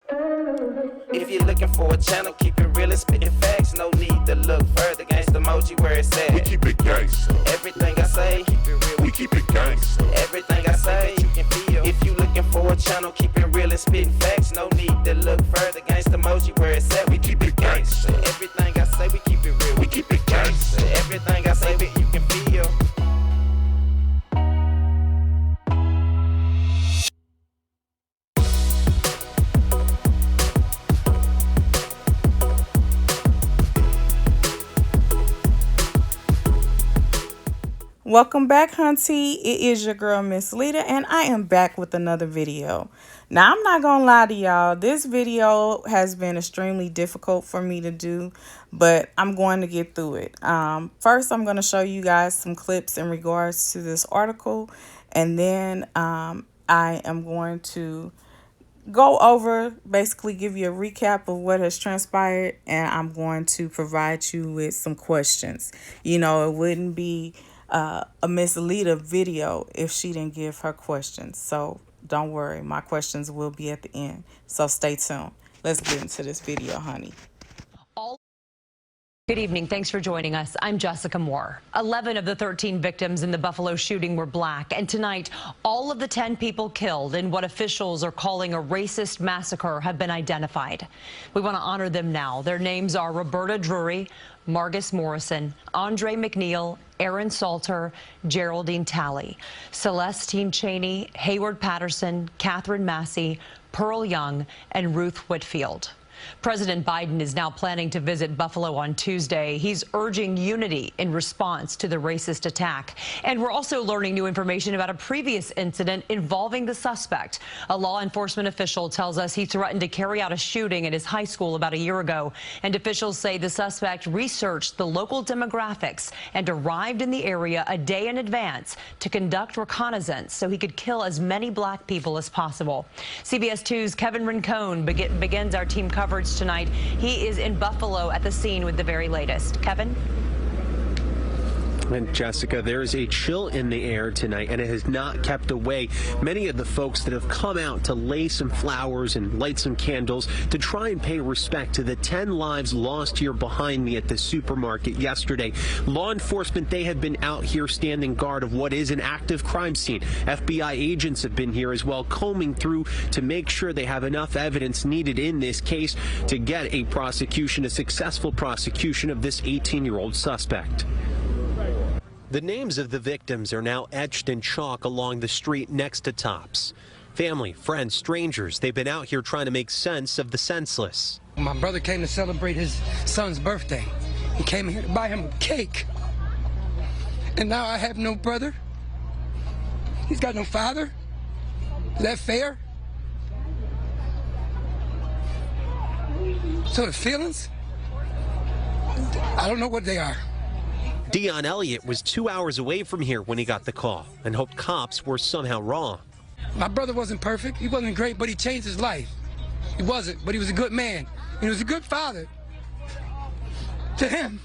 If you're looking for a channel, keep it real and spitting facts. No need to look further. Gangsta emoji where it's at. We keep it gangsta. Everything I say, keep it real. We keep it gangsta. Everything I say, you can feel. If you looking for a channel, keep it real and spitting facts. No need to look further. Gangsta emoji where it's at. We keep it gangsta. Everything I say, we keep it real. We keep it gangsta. Everything I say, you can feel. Welcome back, Hunty. It is your girl, Miss Lita, and I am back with another video. Now, I'm not gonna lie to y'all. This video has been extremely difficult for me to do, but I'm going to get through it. First, I'm going to show you guys some clips in regards to this article, and then I am going to go over, basically give you a recap of what has transpired, and I'm going to provide you with some questions. You know, it wouldn't be a Miss Lita video if she didn't give her questions. So don't worry, my questions will be at the end. So stay tuned. Let's get into this video, honey. Good evening. Thanks for joining us. I'm Jessica Moore. 11 of the 13 victims in the Buffalo shooting were black. And tonight, all of the 10 people killed in what officials are calling a racist massacre have been identified. We want to honor them now. Their names are Roberta Drury, Margus Morrison, Andre McNeil, Aaron Salter, Geraldine Talley, Celestine Chaney, Hayward Patterson, Katherine Massey, Pearl Young, and Ruth Whitfield. President Biden is now planning to visit Buffalo on Tuesday. He's urging unity in response to the racist attack. And we're also learning new information about a previous incident involving the suspect. A law enforcement official tells us he threatened to carry out a shooting at his high school about a year ago. And officials say the suspect researched the local demographics and arrived in the area a day in advance to conduct reconnaissance so he could kill as many black people as possible. CBS 2's Kevin Rincon begins our team coverage tonight. He is in Buffalo at the scene with the very latest. Kevin? And Jessica, there is a chill in the air tonight, and it has not kept away many of the folks that have come out to lay some flowers and light some candles to try and pay respect to the 10 lives lost here behind me at the supermarket yesterday. Law enforcement, they have been out here standing guard of what is an active crime scene. FBI agents have been here as well, combing through to make sure they have enough evidence needed in this case to get a prosecution, a successful prosecution of this 18-year-old suspect. The names of the victims are now etched in chalk along the street next to Tops. Family, friends, strangers, they've been out here trying to make sense of the senseless. My brother came to celebrate his son's birthday. He came here to buy him a cake. And now I have no brother. He's got no father. Is that fair? So the feelings, I don't know what they are. Dion Elliott was 2 hours away from here when he got the call and hoped cops were somehow wrong. My brother wasn't perfect. He wasn't great, but he changed his life. He wasn't, but he was a good man. He was a good father. To him,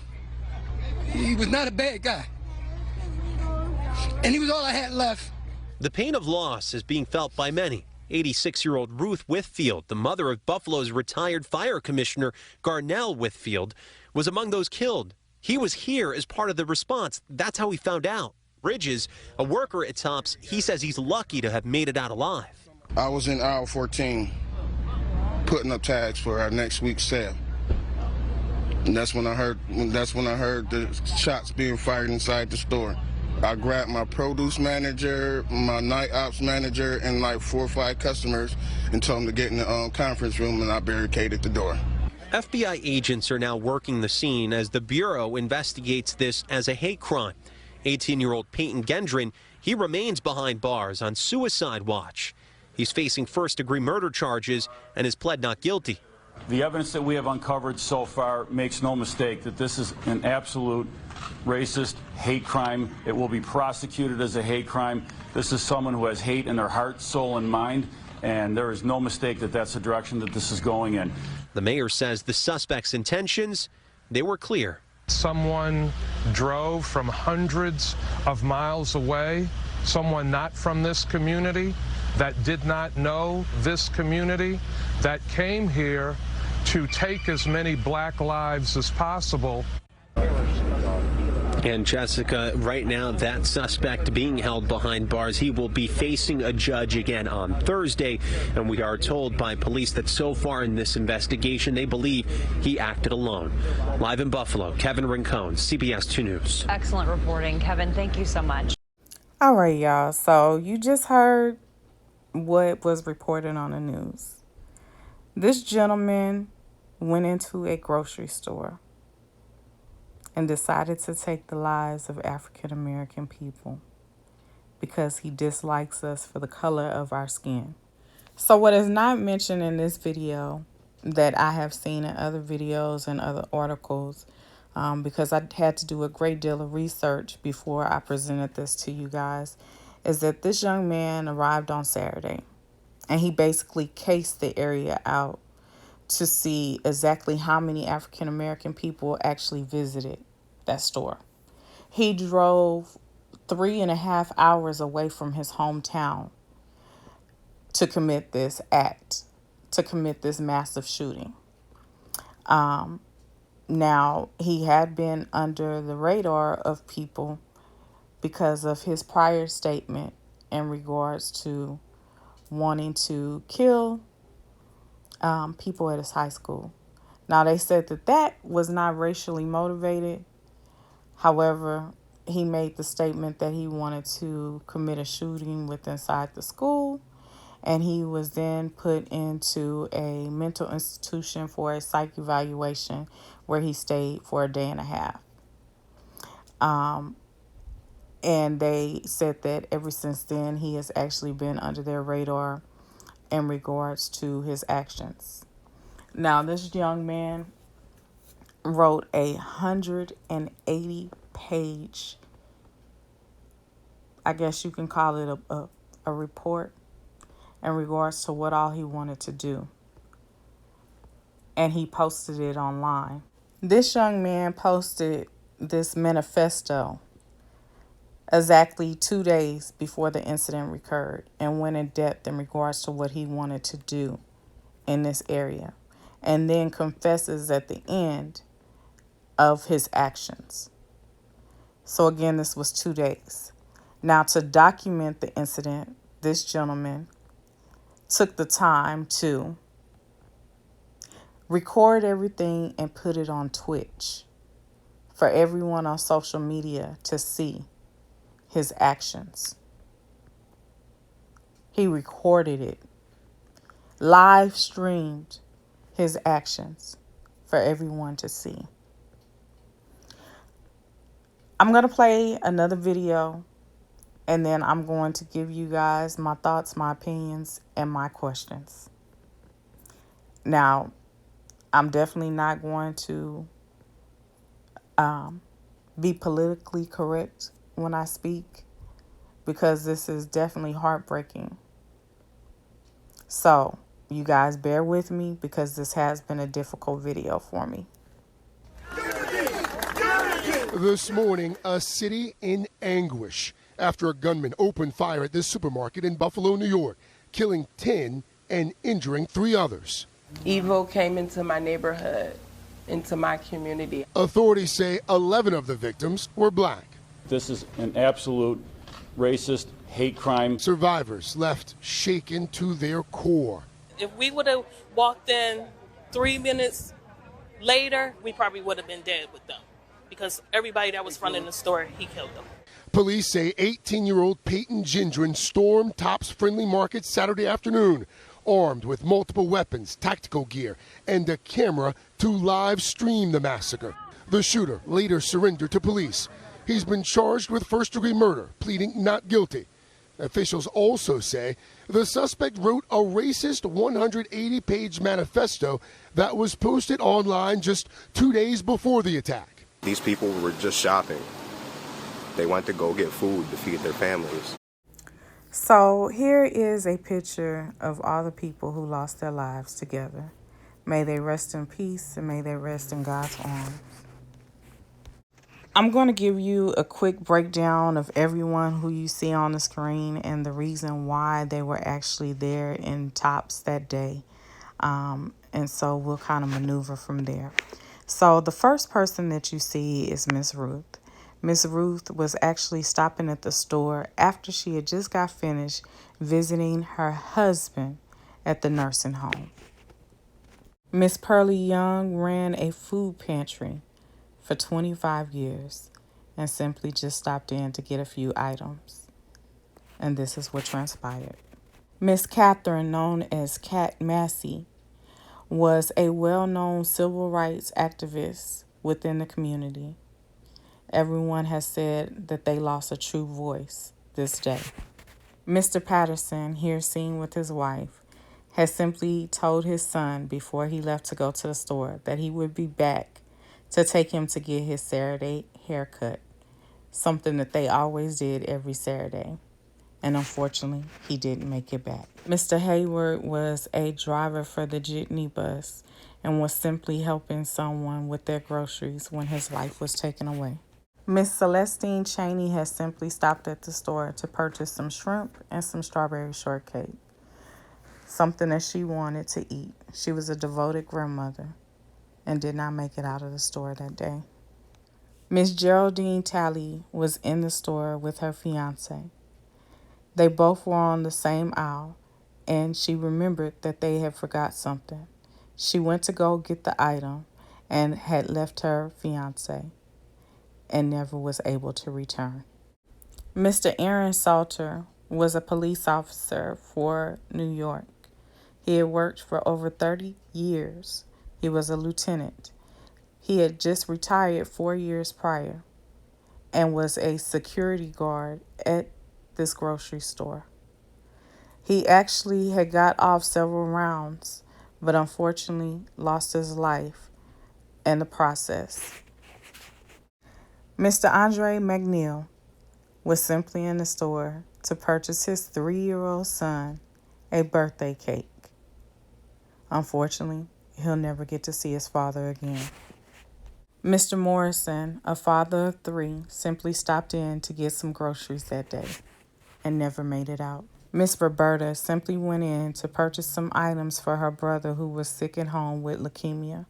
he was not a bad guy. And he was all I had left. The pain of loss is being felt by many. 86-year-old Ruth Whitfield, the mother of Buffalo's retired fire commissioner Garnell Whitfield, was among those killed. He was here as part of the response. That's how he found out. Bridges, a worker at Tops, he says he's lucky to have made it out alive. I was in aisle 14 putting up tags for our next week's sale. And that's when I heard the shots being fired inside the store. I grabbed my produce manager, my night ops manager, and like 4 or 5 customers and told them to get in the conference room, and I barricaded the door. FBI agents are now working the scene as the Bureau investigates this as a hate crime. 18-year-old Peyton Gendron, he remains behind bars on suicide watch. He's facing first-degree murder charges and has pled not guilty. The evidence that we have uncovered so far makes no mistake that this is an absolute racist hate crime. It will be prosecuted as a hate crime. This is someone who has hate in their heart, soul, and mind, and there is no mistake that that's the direction that this is going in. The mayor says the suspect's intentions, they were clear. Someone drove from hundreds of miles away someone not from this community, that did not know this community, that came here to take as many black lives as possible. And Jessica, right now, that suspect being held behind bars, he will be facing a judge again on Thursday. And we are told by police that so far in this investigation, they believe he acted alone. Live in Buffalo, Kevin Rincon, CBS 2 News. Excellent reporting, Kevin. Thank you so much. All right, y'all. So you just heard what was reported on the news. This gentleman went into a grocery store and decided to take the lives of African American people because he dislikes us for the color of our skin. So what is not mentioned in this video that I have seen in other videos and other articles, because I had to do a great deal of research before I presented this to you guys, is that this young man arrived on Saturday and he basically cased the area out to see exactly how many African American people actually visited that store. He drove 3.5 hours away from his hometown to commit this act, to commit this massive shooting. Now, he had been under the radar of people because of his prior statement in regards to wanting to kill people at his high school. Now, they said that that was not racially motivated. However, he made the statement that he wanted to commit a shooting inside the school, and he was then put into a mental institution for a psych evaluation where he stayed for 1.5 days. And they said that ever since then, he has actually been under their radar in regards to his actions. Now, this young man wrote a 180-page, I guess you can call it a report in regards to what all he wanted to do. And he posted it online. This young man posted this manifesto exactly 2 days before the incident occurred and went in depth in regards to what he wanted to do in this area, and then confesses at the end of his actions. So again, this was 2 days. Now, to document the incident, this gentleman took the time to record everything and put it on Twitch for everyone on social media to see his actions. He recorded it, live streamed his actions for everyone to see. I'm going to play another video, and then I'm going to give you guys my thoughts, my opinions, and my questions. Now, I'm definitely not going to be politically correct when I speak, because this is definitely heartbreaking. So, you guys bear with me, because this has been a difficult video for me. This morning, a city in anguish after a gunman opened fire at this supermarket in Buffalo, New York, killing 10 and injuring 3 others. Evil came into my neighborhood, into my community. Authorities say 11 of the victims were black. This is an absolute racist hate crime. Survivors left shaken to their core. If we would have walked in 3 minutes later, we probably would have been dead with them, because everybody that was fronting the store, he killed them. Police say 18-year-old Peyton Gendron stormed Tops Friendly Market Saturday afternoon, armed with multiple weapons, tactical gear, and a camera to live stream the massacre. The shooter later surrendered to police. He's been charged with first-degree murder, pleading not guilty. Officials also say the suspect wrote a racist 180-page manifesto that was posted online just 2 days before the attack. These people were just shopping. They went to go get food to feed their families. So here is a picture of all the people who lost their lives together. May they rest in peace, and may they rest in God's arms. I'm going to give you a quick breakdown of everyone who you see on the screen and the reason why they were actually there in tops that day. And so we'll kind of maneuver from there. So the first person that you see is Miss Ruth. Miss Ruth was actually stopping at the store after she had just got finished visiting her husband at the nursing home. Miss Pearlie Young ran a food pantry for 25 years and simply just stopped in to get a few items. And this is what transpired. Miss Katherine, known as Kat Massey, was a well-known civil rights activist within the community. Everyone has said that they lost a true voice this day. Mr. Patterson, here seen with his wife, has simply told his son before he left to go to the store that he would be back to take him to get his Saturday haircut, something that they always did every Saturday. And unfortunately, he didn't make it back. Mr. Hayward was a driver for the jitney bus and was simply helping someone with their groceries when his wife was taken away. Miss Celestine Chaney has simply stopped at the store to purchase some shrimp and some strawberry shortcake, something that she wanted to eat. She was a devoted grandmother and did not make it out of the store that day. Miss Geraldine Talley was in the store with her fiance. They both were on the same aisle, and she remembered that they had forgot something. She went to go get the item and had left her fiance and never was able to return. Mr. Aaron Salter was a police officer for New York. He had worked for over 30 years. He was a lieutenant. He had just retired 4 years prior and was a security guard at this grocery store. He actually had got off several rounds, but unfortunately lost his life in the process. Mr. Andre McNeil was simply in the store to purchase his 3-year-old son a birthday cake. Unfortunately, he'll never get to see his father again. Mr. Morrison, a father of 3, simply stopped in to get some groceries that day and never made it out. Miss Roberta simply went in to purchase some items for her brother who was sick at home with leukemia,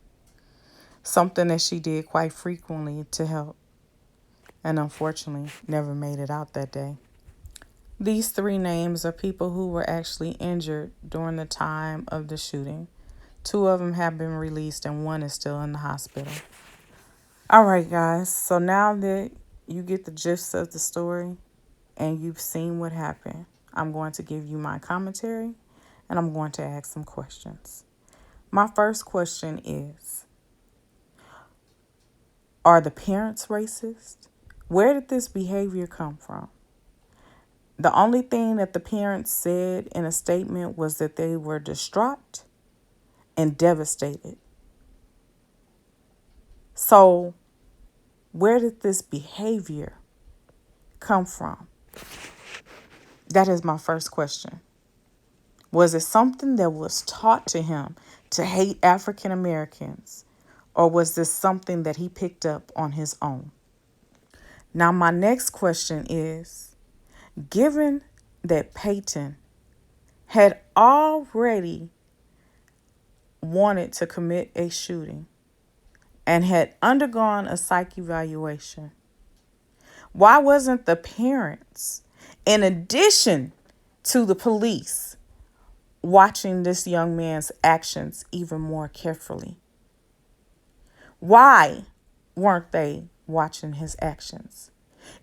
something that she did quite frequently to help, and unfortunately never made it out that day. These 3 names are people who were actually injured during the time of the shooting. 2 of them have been released and 1 is still in the hospital. All right, guys, so now that you get the gist of the story and you've seen what happened, I'm going to give you my commentary and I'm going to ask some questions. My first question is, are the parents racist? Where did this behavior come from? The only thing that the parents said in a statement was that they were distraught and devastated. So, where did this behavior come from? That is my first question. Was it something that was taught to him to hate African Americans, or was this something that he picked up on his own? Now, my next question is, given that Peyton had already wanted to commit a shooting and had undergone a psych evaluation, why wasn't the parents, in addition to the police, watching this young man's actions even more carefully? Why weren't they watching his actions?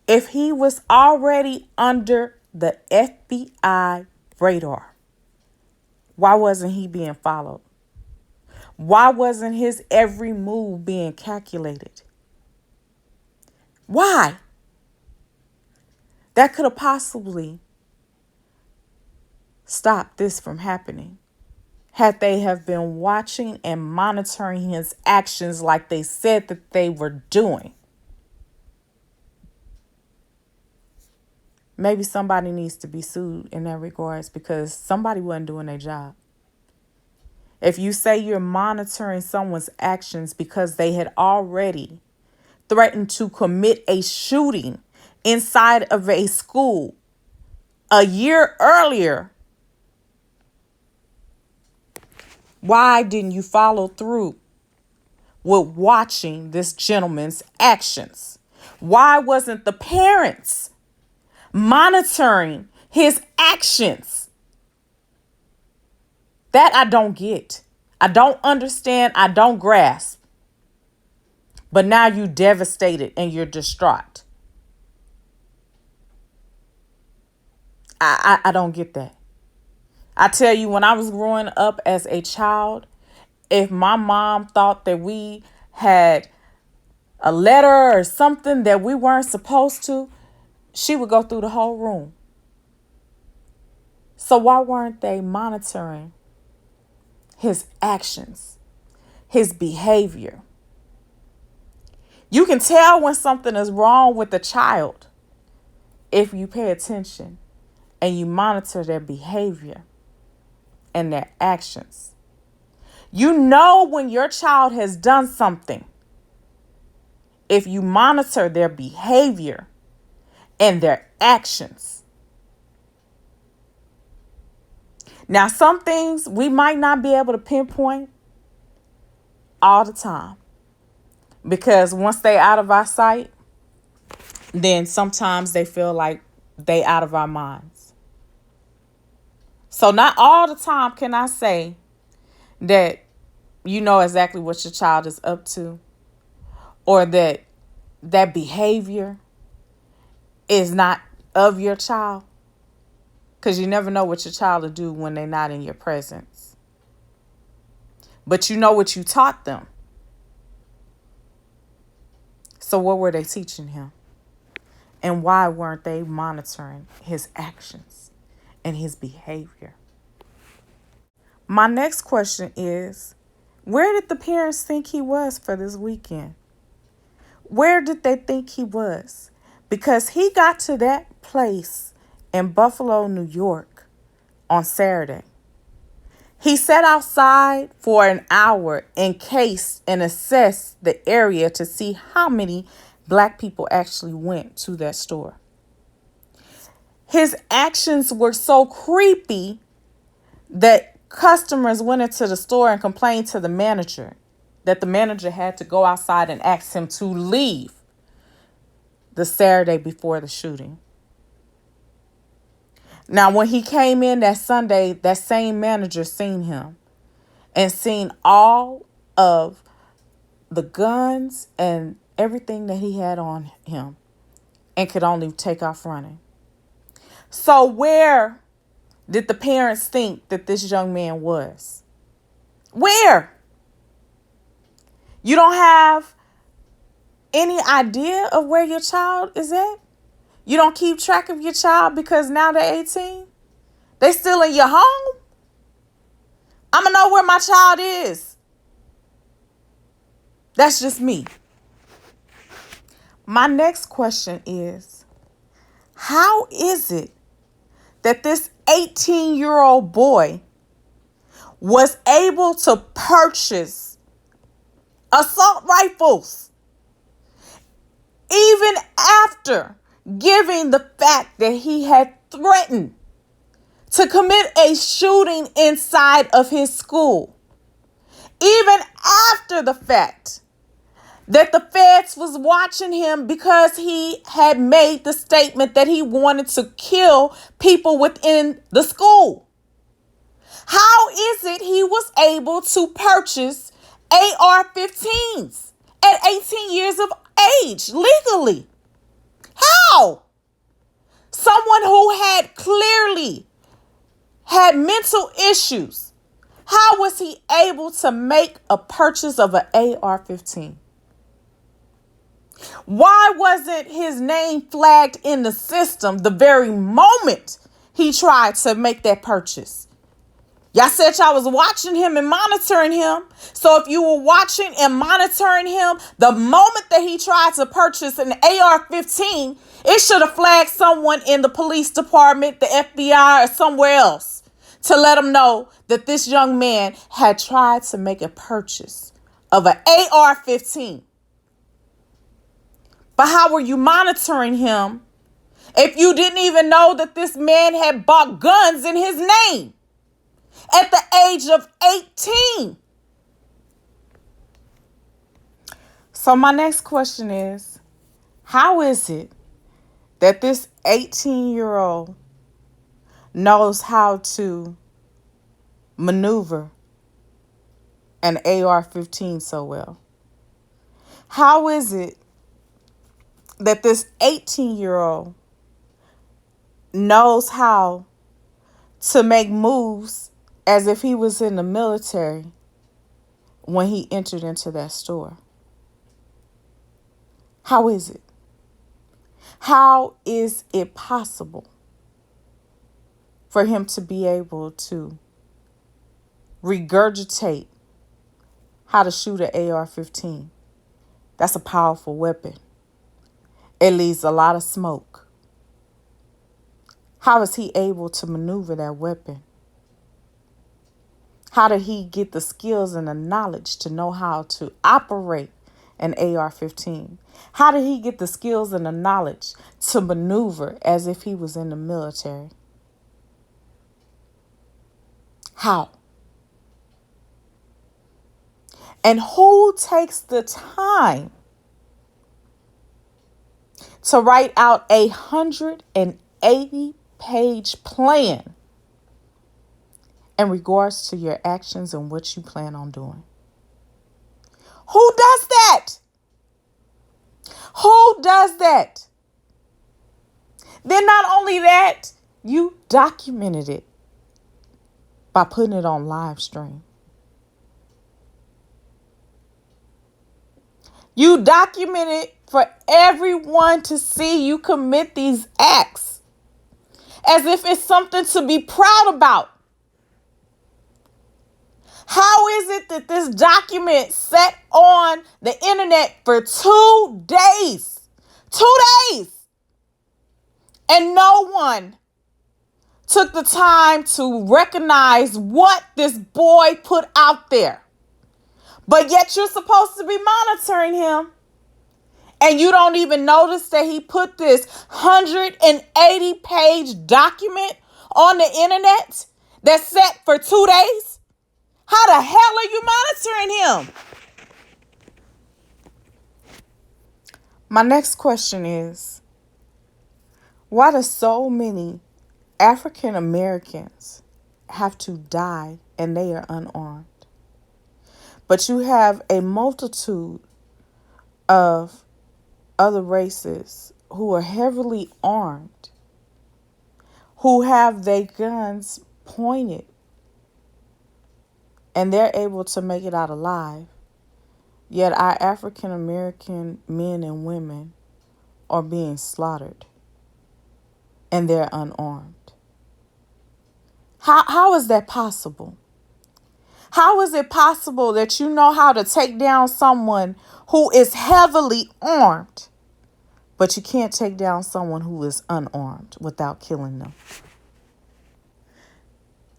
If he was already under the FBI radar, why wasn't he being followed? Why wasn't his every move being calculated? Why? That could have possibly stopped this from happening had they have been watching and monitoring his actions like they said that they were doing. Maybe somebody needs to be sued in that regards because somebody wasn't doing their job. If you say you're monitoring someone's actions because they had already threatened to commit a shooting inside of a school a year earlier, why didn't you follow through with watching this gentleman's actions? Why wasn't the parents monitoring his actions? That I don't get. I don't understand. I don't grasp. But now you're devastated and you're distraught. I don't get that. I tell you, when I was growing up as a child, if my mom thought that we had a letter or something that we weren't supposed to, she would go through the whole room. So why weren't they monitoring his actions, his behavior? You can tell when something is wrong with a child if you pay attention and you monitor their behavior and their actions. You know when your child has done something if you monitor their behavior and their actions. Now, some things we might not be able to pinpoint all the time, because once they out of our sight, then sometimes they feel like they out of our minds. So not all the time can I say that you know exactly what your child is up to, or that that behavior is not of your child, because you never know what your child will do when they're not in your presence. But you know what you taught them. So what were they teaching him? And why weren't they monitoring his actions and his behavior? My next question is, where did the parents think he was for this weekend? Where did they think he was? Because he got to that place in Buffalo, New York on Saturday. He sat outside for an hour and cased and assessed the area to see how many black people actually went to that store. His actions were so creepy that customers went into the store and complained to the manager, that the manager had to go outside and ask him to leave the Saturday before the shooting. Now, when he came in that Sunday, that same manager seen him and seen all of the guns and everything that he had on him and could only take off running. So where did the parents think that this young man was? Where? You don't have any idea of where your child is at? You don't keep track of your child because now they're 18? They still in your home? I'm going to know where my child is. That's just me. My next question is, how is it that this 18-year-old boy was able to purchase assault rifles even after giving the fact that he had threatened to commit a shooting inside of his school? Even after the fact that the feds was watching him because he had made the statement that he wanted to kill people within the school. How is it he was able to purchase AR-15s at 18 years of age legally? How? Someone who had clearly had mental issues, how was he able to make a purchase of an AR-15? Why wasn't his name flagged in the system the very moment he tried to make that purchase? Y'all said y'all was watching him and monitoring him. So if you were watching and monitoring him, the moment that he tried to purchase an AR-15, it should have flagged someone in the police department, the FBI, or somewhere else to let them know that this young man had tried to make a purchase of an AR-15. But how were you monitoring him if you didn't even know that this man had bought guns in his name at the age of 18? So my next question is, how is it that this 18-year-old knows how to maneuver an AR-15 so well? How is it that this 18-year-old knows how to make moves as if he was in the military when he entered into that store? How is it? How is it possible for him to be able to regurgitate how to shoot an AR-15? That's a powerful weapon. It leaves a lot of smoke. How is he able to maneuver that weapon? How did he get the skills and the knowledge to know how to operate an AR-15? How did he get the skills and the knowledge to maneuver as if he was in the military? How? And who takes the time to write out a 180-page plan in regards to your actions and what you plan on doing? Who does that? Who does that? Then not only that, you documented it by putting it on live stream. You documented for everyone to see you commit these acts as if it's something to be proud about. How is it that this document sat on the internet for 2 days? 2 days. And no one took the time to recognize what this boy put out there. But yet you're supposed to be monitoring him. And you don't even notice that he put this 180-page document on the internet that sat for 2 days? How the hell are you monitoring him? My next question is, why do so many African Americans have to die and they are unarmed? But you have a multitude of other races who are heavily armed, who have their guns pointed, and they're able to make it out alive. Yet our African American men and women are being slaughtered, and they're unarmed. How is that possible? How is it possible that you know how to take down someone who is heavily armed, but you can't take down someone who is unarmed without killing them?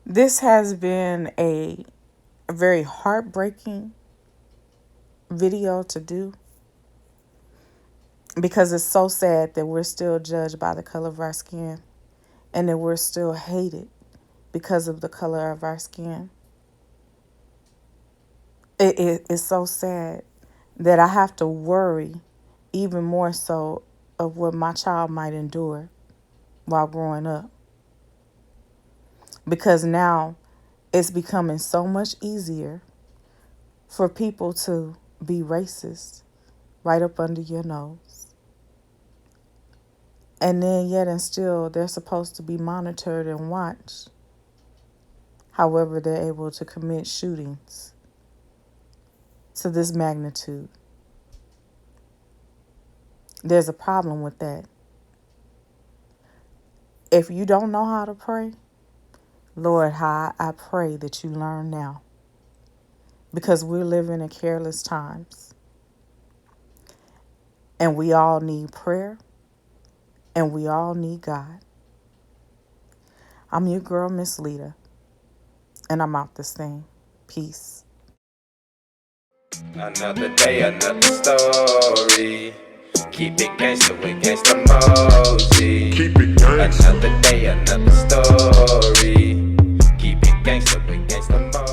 This has been a very heartbreaking video to do, because it's so sad that we're still judged by the color of our skin and that we're still hated because of the color of our skin. It's so sad that I have to worry even more so of what my child might endure while growing up. Because now it's becoming so much easier for people to be racist right up under your nose. And then yet and still they're supposed to be monitored and watched. However, they're able to commit shootings to this magnitude. There's a problem with that. If you don't know how to pray, Lord, how I pray that you learn now. Because we're living in careless times. And we all need prayer. And we all need God. I'm your girl, Miss Lita. And I'm out this thing. Peace. Another day, another story. Keep it gangsta with Gangsta Mosey. Keep it gangsta. Another day, another story. Keep it gangsta with Gangsta Mosey.